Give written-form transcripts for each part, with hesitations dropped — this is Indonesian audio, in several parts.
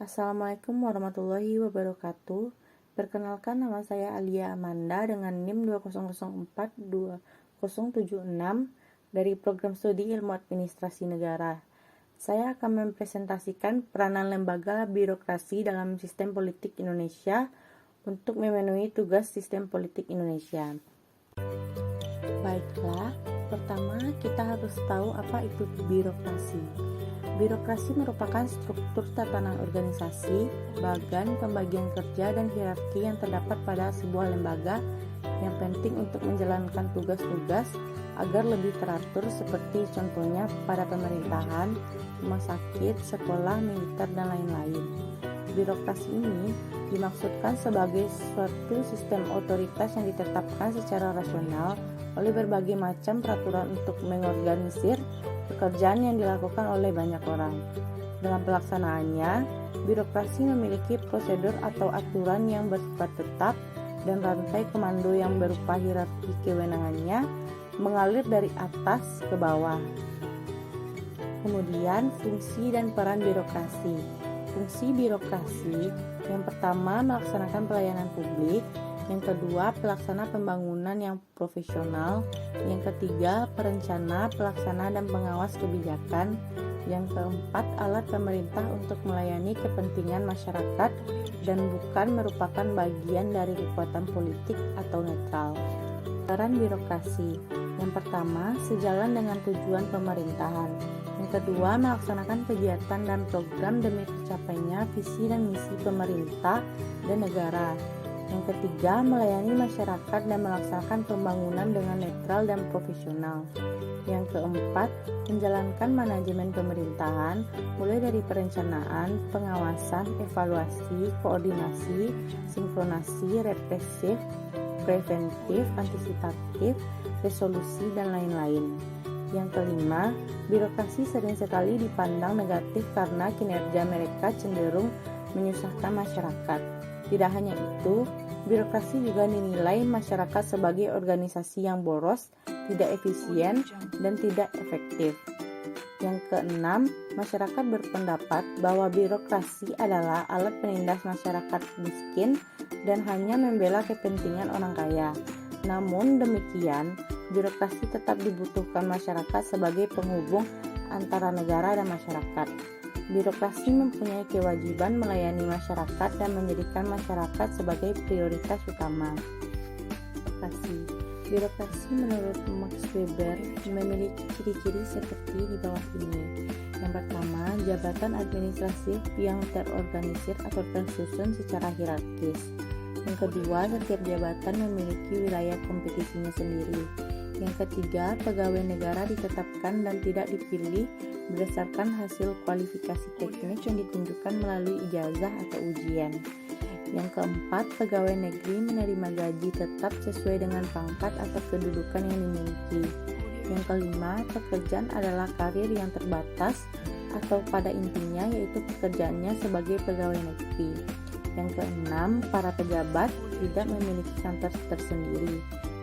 Assalamualaikum warahmatullahi wabarakatuh. Perkenalkan, nama saya Alia Amanda dengan NIM 20042076 dari Program Studi Ilmu Administrasi Negara. Saya akan mempresentasikan peranan lembaga birokrasi dalam sistem politik Indonesia untuk memenuhi tugas sistem politik Indonesia. Baiklah, pertama kita harus tahu apa itu birokrasi. Birokrasi merupakan struktur tatanan organisasi, bagan, pembagian kerja, dan hierarki yang terdapat pada sebuah lembaga yang penting untuk menjalankan tugas-tugas agar lebih teratur, seperti contohnya pada pemerintahan, rumah sakit, sekolah, militer, dan lain-lain. Birokrasi ini dimaksudkan sebagai suatu sistem otoritas yang ditetapkan secara rasional oleh berbagai macam peraturan untuk mengorganisir pekerjaan yang dilakukan oleh banyak orang. Dalam pelaksanaannya, birokrasi memiliki prosedur atau aturan yang bersifat tetap dan rantai komando yang berupa hierarki kewenangannya mengalir dari atas ke bawah. Kemudian, fungsi dan peran birokrasi. Fungsi birokrasi yang pertama melaksanakan pelayanan publik, yang kedua pelaksana pembangunan yang profesional, yang ketiga perencana, pelaksana, dan pengawas kebijakan, yang keempat alat pemerintah untuk melayani kepentingan masyarakat dan bukan merupakan bagian dari kekuatan politik atau netral. Peran birokrasi yang pertama sejalan dengan tujuan pemerintahan, yang kedua melaksanakan kegiatan dan program demi tercapainya visi dan misi pemerintah dan negara, yang ketiga melayani masyarakat dan melaksanakan pembangunan dengan netral dan profesional, yang keempat menjalankan manajemen pemerintahan mulai dari perencanaan, pengawasan, evaluasi, koordinasi, sinkronasi, represif, preventif, antisipatif, resolusi, dan lain-lain. Yang kelima, birokrasi sering sekali dipandang negatif karena kinerja mereka cenderung menyusahkan masyarakat. Tidak hanya itu, birokrasi juga dinilai masyarakat sebagai organisasi yang boros, tidak efisien, dan tidak efektif. Yang keenam, masyarakat berpendapat bahwa birokrasi adalah alat penindas masyarakat miskin dan hanya membela kepentingan orang kaya. Namun demikian, birokrasi tetap dibutuhkan masyarakat sebagai penghubung antara negara dan masyarakat. Birokrasi mempunyai kewajiban melayani masyarakat dan menjadikan masyarakat sebagai prioritas utama. Birokrasi menurut Max Weber memiliki ciri-ciri seperti di bawah ini. Yang pertama, jabatan administratif yang terorganisir atau tersusun secara hierarkis. Yang kedua, setiap jabatan memiliki wilayah kompetisinya sendiri. Yang ketiga, pegawai negara ditetapkan dan tidak dipilih berdasarkan hasil kualifikasi teknis yang ditunjukkan melalui ijazah atau ujian. Yang keempat, pegawai negeri menerima gaji tetap sesuai dengan pangkat atau kedudukan yang dimiliki. Yang kelima, pekerjaan adalah karir yang terbatas atau pada intinya yaitu pekerjaannya sebagai pegawai negeri. Yang keenam, para pejabat tidak memiliki kantor tersendiri.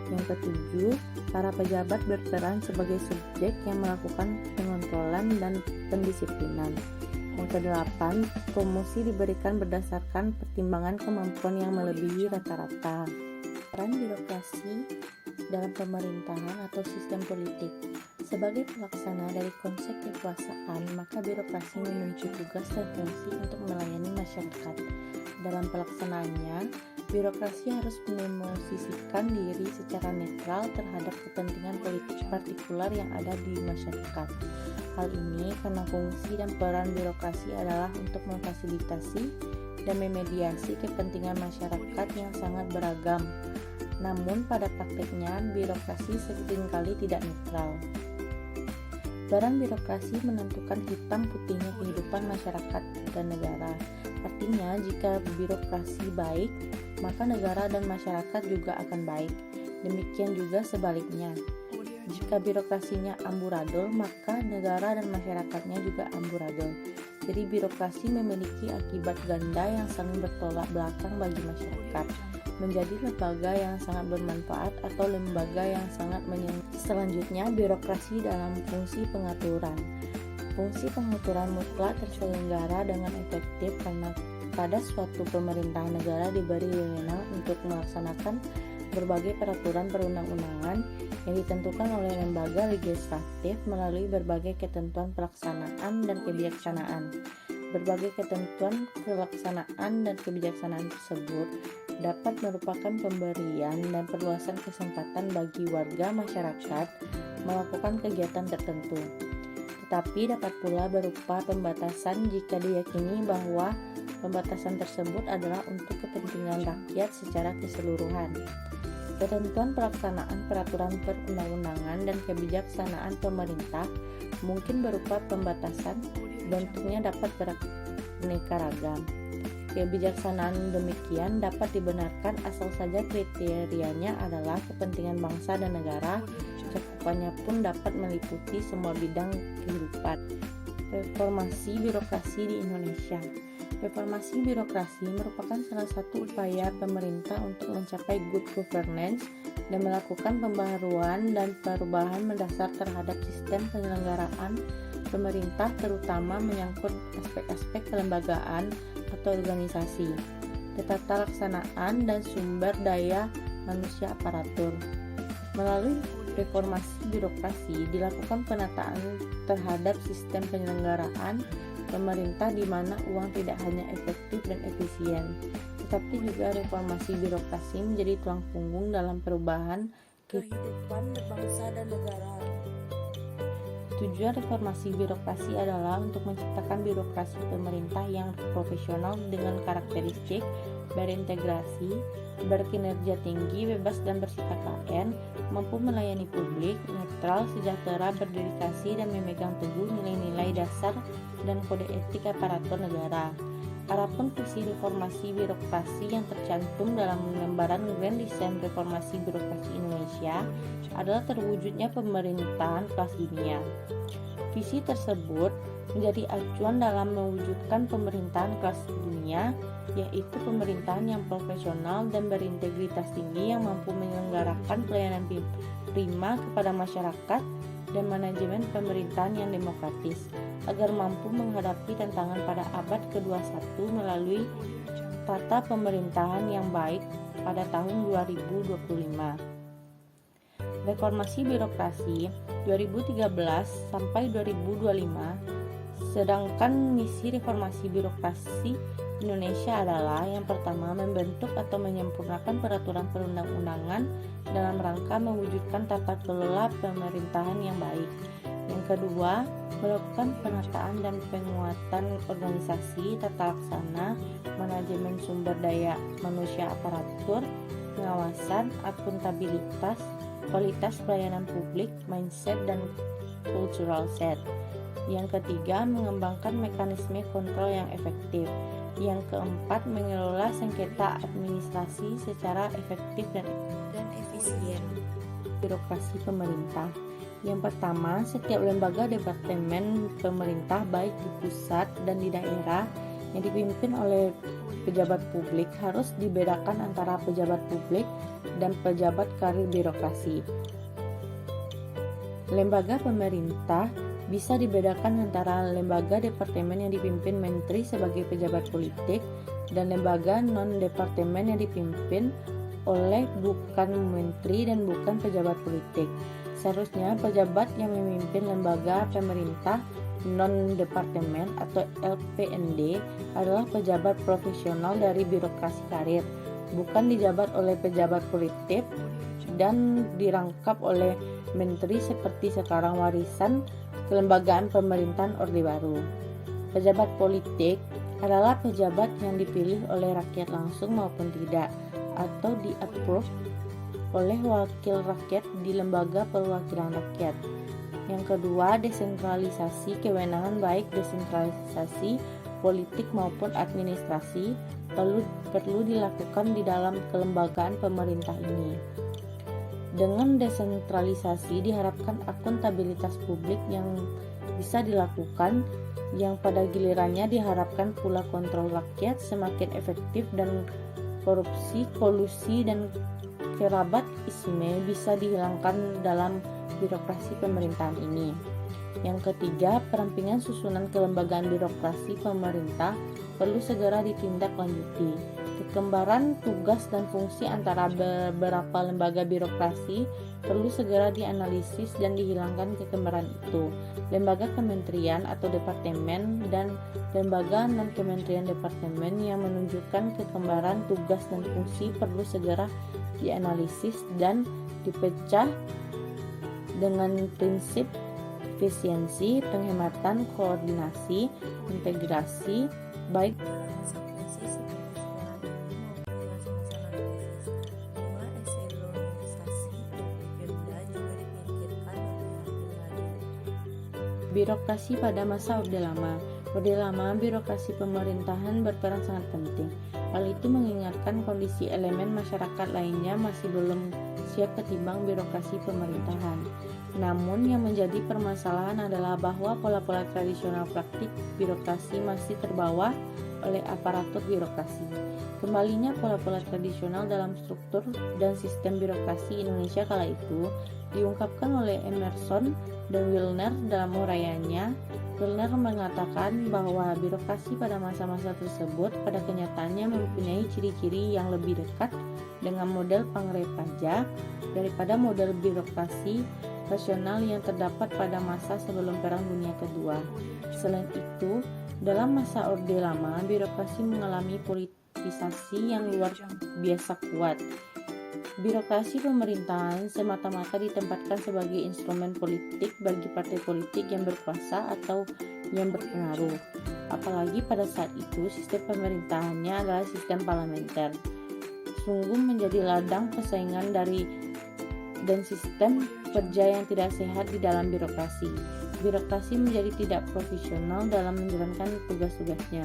Yang ketujuh, para pejabat berperan sebagai subjek yang melakukan pengontrolan dan pendisiplinan. Yang kedelapan, promosi diberikan berdasarkan pertimbangan kemampuan yang melebihi rata-rata. Peran birokrasi dalam pemerintahan atau sistem politik. Sebagai pelaksana dari konsep kekuasaan, maka birokrasi memiliki tugas dan fungsi untuk melayani masyarakat. Dalam pelaksanaannya, birokrasi harus memosisikan diri secara netral terhadap kepentingan politik partikular yang ada di masyarakat. Hal ini karena fungsi dan peran birokrasi adalah untuk memfasilitasi dan memediasi kepentingan masyarakat yang sangat beragam. Namun pada prakteknya, birokrasi seringkali tidak netral. Peran birokrasi menentukan hitam putihnya kehidupan masyarakat dan negara. Artinya, jika birokrasi baik, maka negara dan masyarakat juga akan baik. Demikian juga sebaliknya. Jika birokrasinya amburadul, maka negara dan masyarakatnya juga amburadul. Jadi birokrasi memiliki akibat ganda yang saling bertolak belakang bagi masyarakat. Menjadi lembaga yang sangat bermanfaat atau lembaga yang sangat menyenangkan. Selanjutnya, birokrasi dalam fungsi pengaturan. Fungsi pengaturan mutlak terselenggara dengan efektif karena pada suatu pemerintahan negara diberi wewenang untuk melaksanakan berbagai peraturan perundang-undangan yang ditentukan oleh lembaga legislatif melalui berbagai ketentuan pelaksanaan dan kebijaksanaan. Berbagai ketentuan pelaksanaan dan kebijaksanaan tersebut dapat merupakan pemberian dan perluasan kesempatan bagi warga masyarakat melakukan kegiatan tertentu. Tetapi dapat pula berupa pembatasan jika diyakini bahwa pembatasan tersebut adalah untuk kepentingan rakyat secara keseluruhan. Ketentuan pelaksanaan peraturan perundang-undangan dan kebijaksanaan pemerintah mungkin berupa pembatasan, bentuknya dapat beraneka ragam. Kebijaksanaan demikian dapat dibenarkan asal saja kriterianya adalah kepentingan bangsa dan negara. Cakupannya pun dapat meliputi semua bidang kehidupan. Reformasi birokrasi di Indonesia. Reformasi birokrasi merupakan salah satu upaya pemerintah untuk mencapai good governance dan melakukan pembaharuan dan perubahan mendasar terhadap sistem penyelenggaraan pemerintah, terutama menyangkut aspek-aspek kelembagaan atau organisasi, tata laksanaan, dan sumber daya manusia aparatur. Melalui reformasi birokrasi dilakukan penataan terhadap sistem penyelenggaraan pemerintah di mana uang tidak hanya efektif dan efisien, tetapi juga reformasi birokrasi menjadi tulang punggung dalam perubahan kehidupan berbangsa dan negara. Tujuan reformasi birokrasi adalah untuk menciptakan birokrasi pemerintah yang profesional dengan karakteristik berintegrasi, berkinerja tinggi, bebas dan bersifat KN, mampu melayani publik, netral, sejahtera, berdedikasi, dan memegang teguh nilai-nilai dasar dan kode etik aparatur negara. Adapun visi reformasi birokrasi yang tercantum dalam lembaran Grand Design Reformasi Birokrasi Indonesia adalah terwujudnya pemerintahan kelas dunia. Visi tersebut menjadi acuan dalam mewujudkan pemerintahan kelas dunia, yaitu pemerintahan yang profesional dan berintegritas tinggi yang mampu menyelenggarakan pelayanan prima kepada masyarakat dan manajemen pemerintahan yang demokratis, agar mampu menghadapi tantangan pada abad ke-21 melalui tata pemerintahan yang baik pada tahun 2025. Reformasi birokrasi 2013 sampai 2025. Sedangkan misi reformasi birokrasi Indonesia adalah yang pertama, membentuk atau menyempurnakan peraturan perundang-undangan dalam rangka mewujudkan tata kelola pemerintahan yang baik. Yang kedua, melakukan penataan dan penguatan organisasi, tata laksana, manajemen sumber daya manusia aparatur, pengawasan, akuntabilitas, kualitas pelayanan publik, mindset, dan cultural set. Yang ketiga, mengembangkan mekanisme kontrol yang efektif. Yang keempat, mengelola sengketa administrasi secara efektif dan efisien. Birokrasi pemerintah. Yang pertama, setiap lembaga departemen pemerintah baik di pusat dan di daerah yang dipimpin oleh pejabat publik harus dibedakan antara pejabat publik dan pejabat karir birokrasi. Lembaga pemerintah bisa dibedakan antara lembaga departemen yang dipimpin menteri sebagai pejabat politik dan lembaga non-departemen yang dipimpin oleh bukan menteri dan bukan pejabat politik. Seharusnya pejabat yang memimpin lembaga pemerintah non-departemen atau LPND adalah pejabat profesional dari birokrasi karir, bukan dijabat oleh pejabat politik dan dirangkap oleh menteri seperti sekarang warisan kelembagaan pemerintahan Orde Baru. Pejabat politik adalah pejabat yang dipilih oleh rakyat langsung maupun tidak, atau di-approve oleh wakil rakyat di lembaga perwakilan rakyat. Yang kedua, desentralisasi kewenangan baik desentralisasi politik maupun administrasi perlu dilakukan di dalam kelembagaan pemerintah ini. Dengan desentralisasi diharapkan akuntabilitas publik yang bisa dilakukan, yang pada gilirannya diharapkan pula kontrol rakyat semakin efektif dan korupsi, kolusi, dan kerabat isme bisa dihilangkan dalam birokrasi pemerintahan ini. Yang ketiga, perampingan susunan kelembagaan birokrasi pemerintah perlu segera ditindaklanjuti. Kekembaran tugas dan fungsi antara beberapa lembaga birokrasi perlu segera dianalisis dan dihilangkan kekembaran itu. Lembaga kementerian atau departemen dan lembaga non-kementerian departemen yang menunjukkan kekembaran tugas dan fungsi perlu segera dianalisis dan dipecah dengan prinsip efisiensi, penghematan, koordinasi, integrasi, baik birokrasi pada masa Orde Lama. Orde Lama, birokrasi pemerintahan berperan sangat penting. Hal itu mengingatkan kondisi elemen masyarakat lainnya masih belum siap ketimbang birokrasi pemerintahan. Namun yang menjadi permasalahan adalah bahwa pola-pola tradisional praktik birokrasi masih terbawa oleh aparatur birokrasi. Kembalinya pola-pola tradisional dalam struktur dan sistem birokrasi Indonesia kala itu diungkapkan oleh Emerson dan Wilner dalam uraiannya. Wilner mengatakan bahwa birokrasi pada masa-masa tersebut pada kenyataannya mempunyai ciri-ciri yang lebih dekat dengan model pengrepajak daripada model birokrasi rasional yang terdapat pada masa sebelum Perang Dunia Kedua. Selain itu, dalam masa Orde Lama, birokrasi mengalami politisasi yang luar biasa kuat. Birokrasi pemerintahan semata-mata ditempatkan sebagai instrumen politik bagi partai politik yang berkuasa atau yang berpengaruh. Apalagi pada saat itu sistem pemerintahannya adalah sistem parlementer. Sungguh menjadi ladang persaingan dan sistem kerja yang tidak sehat di dalam birokrasi. Birokrasi menjadi tidak profesional dalam menjalankan tugas-tugasnya.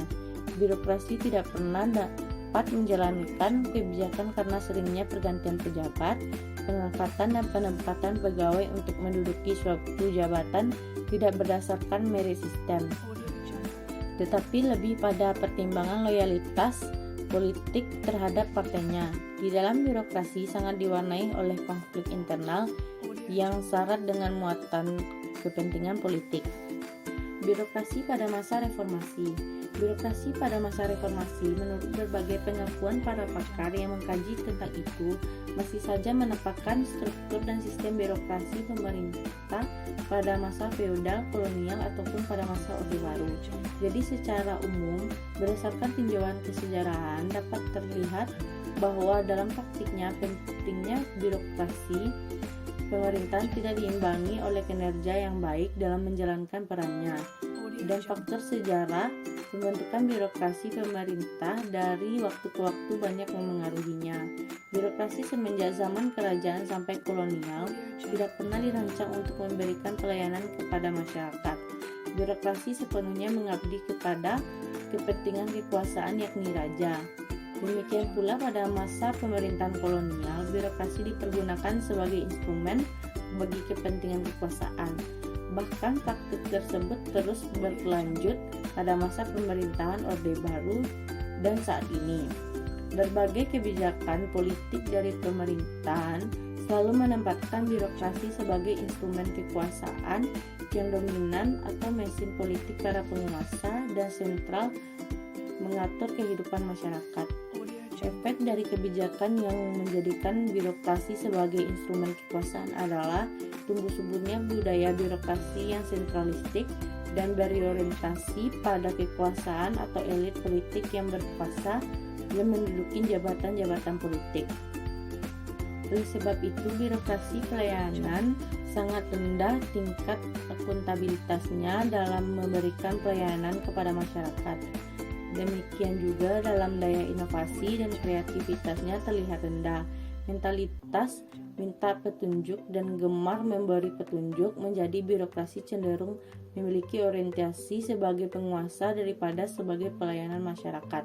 Birokrasi tidak pernah dapat menjalankan kebijakan karena seringnya pergantian pejabat, pengangkatan dan penempatan pegawai untuk menduduki suatu jabatan tidak berdasarkan merit system, tetapi lebih pada pertimbangan loyalitas politik terhadap partainya. Di dalam birokrasi sangat diwarnai oleh konflik internal yang syarat dengan muatan kepentingan politik. Birokrasi pada masa reformasi. Birokrasi pada masa reformasi menurut berbagai pengakuan para pakar yang mengkaji tentang itu masih saja menempatkan struktur dan sistem birokrasi pemerintah pada masa feodal, kolonial ataupun pada masa Orde Baru. Jadi secara umum berdasarkan tinjauan kesejarahan dapat terlihat bahwa dalam praktiknya pentingnya birokrasi pemerintahan tidak diimbangi oleh kinerja yang baik dalam menjalankan perannya. Dan faktor sejarah pembentukan birokrasi pemerintah dari waktu ke waktu banyak memengaruhinya. Birokrasi semenjak zaman kerajaan sampai kolonial tidak pernah dirancang untuk memberikan pelayanan kepada masyarakat. Birokrasi sepenuhnya mengabdi kepada kepentingan kekuasaan yakni raja. Demikian pula pada masa pemerintahan kolonial, birokrasi dipergunakan sebagai instrumen bagi kepentingan kekuasaan. Bahkan praktik tersebut terus berlanjut pada masa pemerintahan Orde Baru dan saat ini. Berbagai kebijakan politik dari pemerintahan selalu menempatkan birokrasi sebagai instrumen kekuasaan yang dominan atau mesin politik para penguasa dan sentral mengatur kehidupan masyarakat. Efek dari kebijakan yang menjadikan birokrasi sebagai instrumen kekuasaan adalah tumbuh suburnya budaya birokrasi yang sentralistik dan berorientasi pada kekuasaan atau elit politik yang berkuasa yang menduduki jabatan-jabatan politik. Oleh sebab itu, birokrasi pelayanan sangat rendah tingkat akuntabilitasnya dalam memberikan pelayanan kepada masyarakat. Demikian juga dalam daya inovasi dan kreativitasnya terlihat rendah. Mentalitas minta petunjuk dan gemar memberi petunjuk menjadi birokrasi cenderung memiliki orientasi sebagai penguasa daripada sebagai pelayanan masyarakat.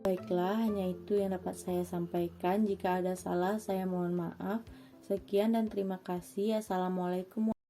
Baiklah, hanya itu yang dapat saya sampaikan. Jika ada salah, saya mohon maaf. Sekian dan terima kasih. Assalamualaikum.